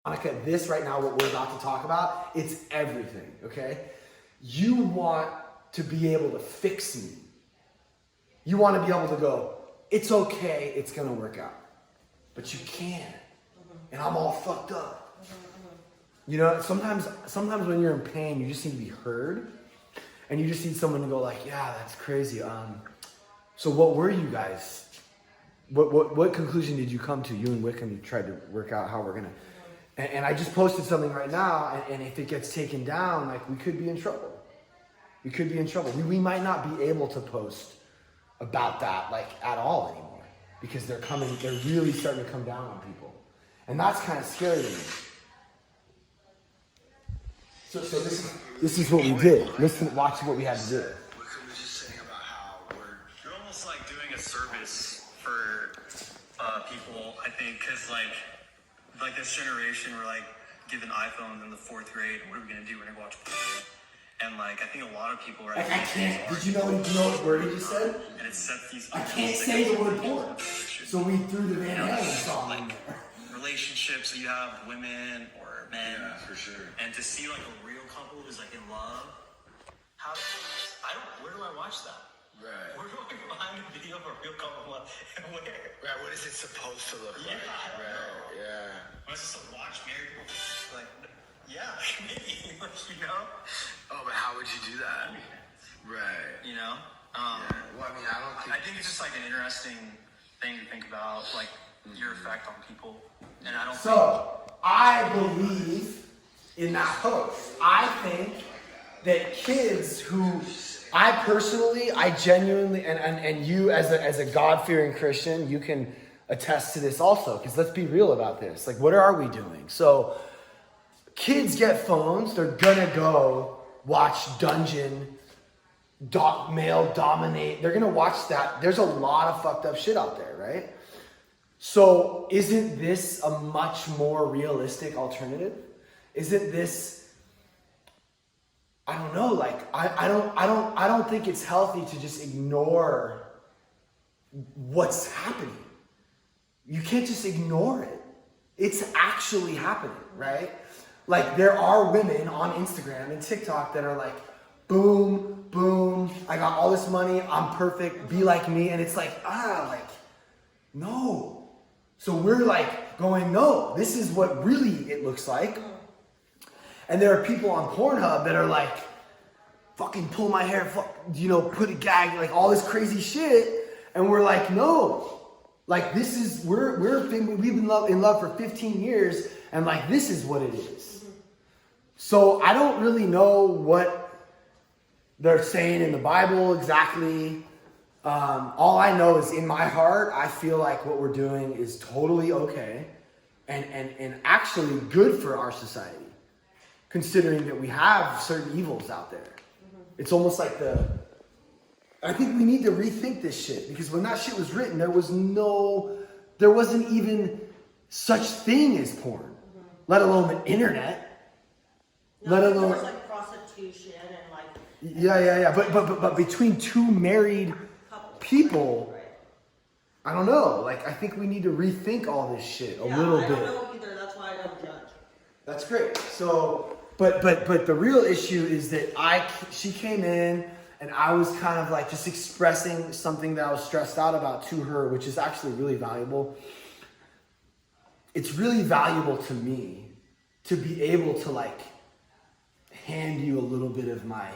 Monica, this right now, what we're about to talk about, it's everything, okay? You want to be able to fix me. You want to be able to go, it's okay, it's gonna work out. But you can't. And I'm all fucked up. You know, sometimes when you're in pain, you just need to be heard. And you just need someone to go like, yeah, that's crazy. So what were you guys, what conclusion did you come to? You and Wickham, you tried to work out how we're gonna, and I just posted something right now, and if it gets taken down, like we could be in trouble. We could be in trouble. We might not be able to post about that like at all anymore because they're really starting to come down on people. And that's kind of scary to me. So this is what we did. Listen, watch what we had to do. Wickham was just saying about how you're almost like doing a service for people, I think, because like this generation, we're like given iPhones in the 4th grade. What are we gonna do? We're gonna watch porn. And like I think a lot of people are. Like I can't. Did you know what word he just said? And it sets these. I can't say the word porn. So we threw the Van Halen song in there. Relationships that you have with women or men. Yeah, for sure. And to see like a real couple who's like in love. Where do I watch that? Right. Where do I find a video of a real couple in love? And where? Right, what is it supposed to look like? Right, yeah. Am I supposed to watch married people? Like, yeah, maybe, you know? Oh, but how would you do that? Right. You know? Well, I mean, I think it's just like an interesting thing to think about, like your effect on people. And I don't I believe in that post. I think that kids who I genuinely, and you as a God-fearing Christian, you can attest to this also, because let's be real about this. Like, what are we doing? So, kids get phones, they're gonna go watch Dungeon, male dominate. They're gonna watch that. There's a lot of fucked up shit out there, right? So, isn't this a much more realistic alternative? Isn't this, I don't know, like I don't think it's healthy to just ignore what's happening. You can't just ignore it. It's actually happening, right? Like there are women on Instagram and TikTok that are like, boom, boom, I got all this money, I'm perfect, be like me. And it's like, no. So we're like going, no, this is what really it looks like. And there are people on Pornhub that are like, fucking pull my hair, put a gag, like all this crazy shit. And we're like, no, like this is, we've been in love for 15 years. And like, this is what it is. So I don't really know what they're saying in the Bible exactly. All I know is in my heart, I feel like what we're doing is totally okay and actually good for our society, considering that we have certain evils out there. It's almost like I think we need to rethink this shit, because when that shit was written, there wasn't even such thing as porn, let alone the internet. No, let alone was like prostitution and like. Yeah. But between two married people, right. I don't know. Like I think we need to rethink all this shit a little bit. I don't know either. That's why I don't judge. That's great. So, but the real issue is that she came in and I was kind of like just expressing something that I was stressed out about to her, which is actually really valuable. It's really valuable to me to be able to like hand you a little bit of my.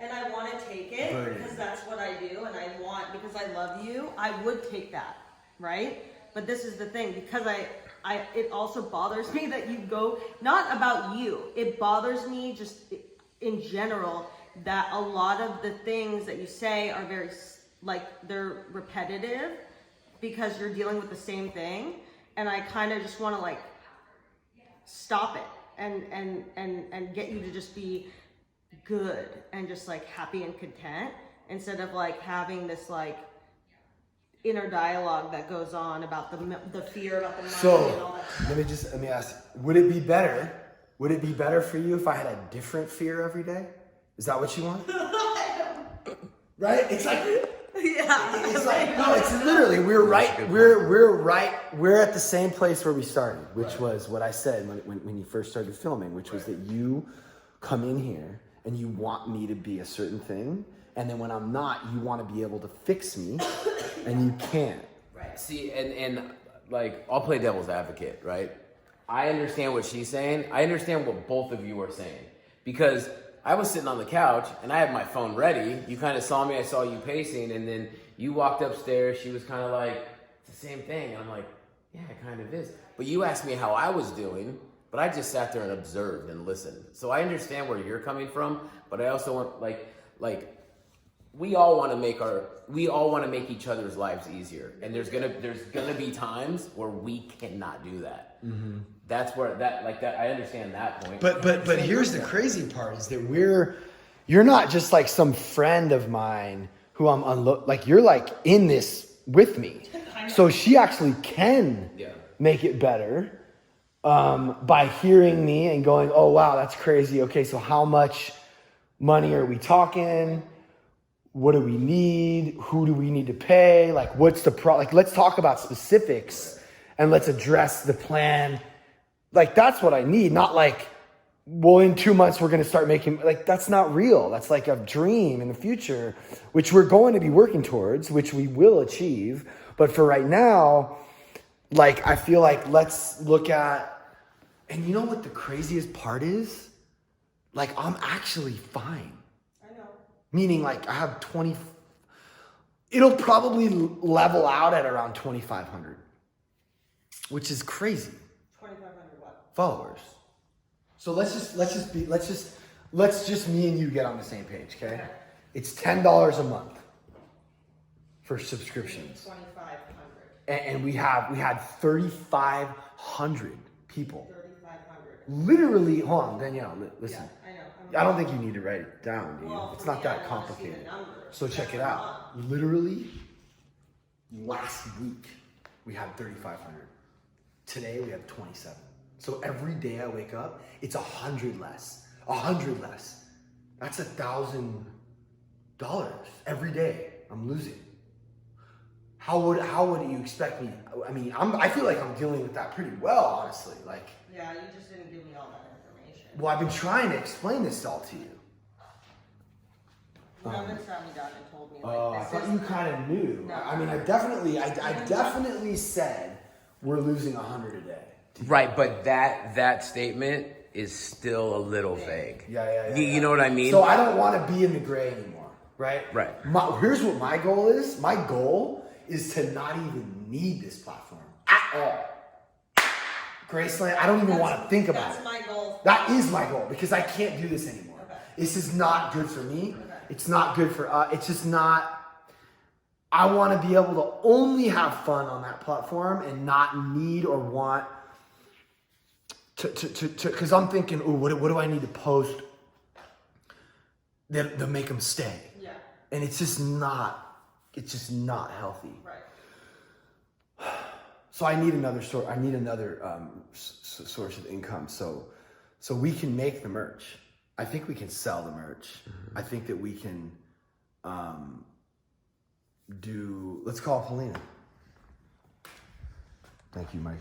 And I want to take it because that's what I do, and because I love you, I would take that, right? But this is the thing, because it also bothers me that you go, not about you, it bothers me just in general that a lot of the things that you say are very, like, they're repetitive because you're dealing with the same thing, and I kind of just want to like stop it and get you to just be good and just like happy and content, instead of like having this like inner dialogue that goes on about the fear about the money and all that stuff. Let me ask, would it be better for you if I had a different fear every day? Is that what you want? Right? It's like Yeah. It's like, no, it's literally, we're at the same place where we started, which was what I said when you first started filming, which was that you come in here and you want me to be a certain thing, and then when I'm not, you want to be able to fix me, and you can't. Right. See, and like, I'll play devil's advocate, right? I understand what she's saying. I understand what both of you are saying. Because I was sitting on the couch, and I had my phone ready. You kind of saw me, I saw you pacing, and then you walked upstairs. She was kind of like, it's the same thing. And I'm like, yeah, it kind of is. But you asked me how I was doing, but I just sat there and observed and listened. So I understand where you're coming from, but I also want, like, we all want to make each other's lives easier, and there's gonna be times where we cannot do that. Mm-hmm. That's where I understand that point. But here's the crazy part is that you're not just like some friend of mine who I'm like you're like in this with me, so she actually can make it better by hearing me and going, oh wow, that's crazy. Okay, so how much money are we talking? What do we need? Who do we need to pay? Like, what's the like, let's talk about specifics and let's address the plan. Like, that's what I need. Not like, well, in 2 months, we're going to start making, like, that's not real. That's like a dream in the future, which we're going to be working towards, which we will achieve. But for right now, like, I feel like let's look at, and you know what the craziest part is? Like, I'm actually fine. Meaning, like, I have 20, it'll probably level out at around 2,500, which is crazy. 2,500 what? Followers. So let's just me and you get on the same page, okay? It's $10 a month for subscriptions. 2,500. And we had 3,500 people. 3,500. Literally, hold on, Danielle, listen. Yeah, I know. I don't think you need to write it down, dude. Well, it's not that complicated. So check it out. Literally, last week, we had 3,500. Today, we have 27. So every day I wake up, it's 100 less. 100 less. That's $1,000 every day I'm losing. How would you expect me? I mean, I feel like I'm dealing with that pretty well, honestly. Like, yeah, you just didn't give me all that information. well, I've been trying to explain this all to you. You haven't sat me down and told me. I thought you kind of knew. No. I mean, I definitely said we're losing 100 a day. Right, but that statement is still a little vague. Yeah. You know what I mean? So I don't want to be in the gray anymore, right? Right. Here's what my goal is. My goal is to not even need this platform at all. Graceland, I don't even want to think about it. That's my goal. That is my goal because I can't do this anymore. Okay. This is not good for me. Okay. It's not good for us. It's just not. I want to be able to only have fun on that platform and not need or want to because I'm thinking, oh, what do I need to post that make them stay? Yeah. And it's just not healthy. Right. So I need another source. I need another source of income. So we can make the merch. I think we can sell the merch. Mm-hmm. I think that we can let's call Paulina. Thank you, Mikey.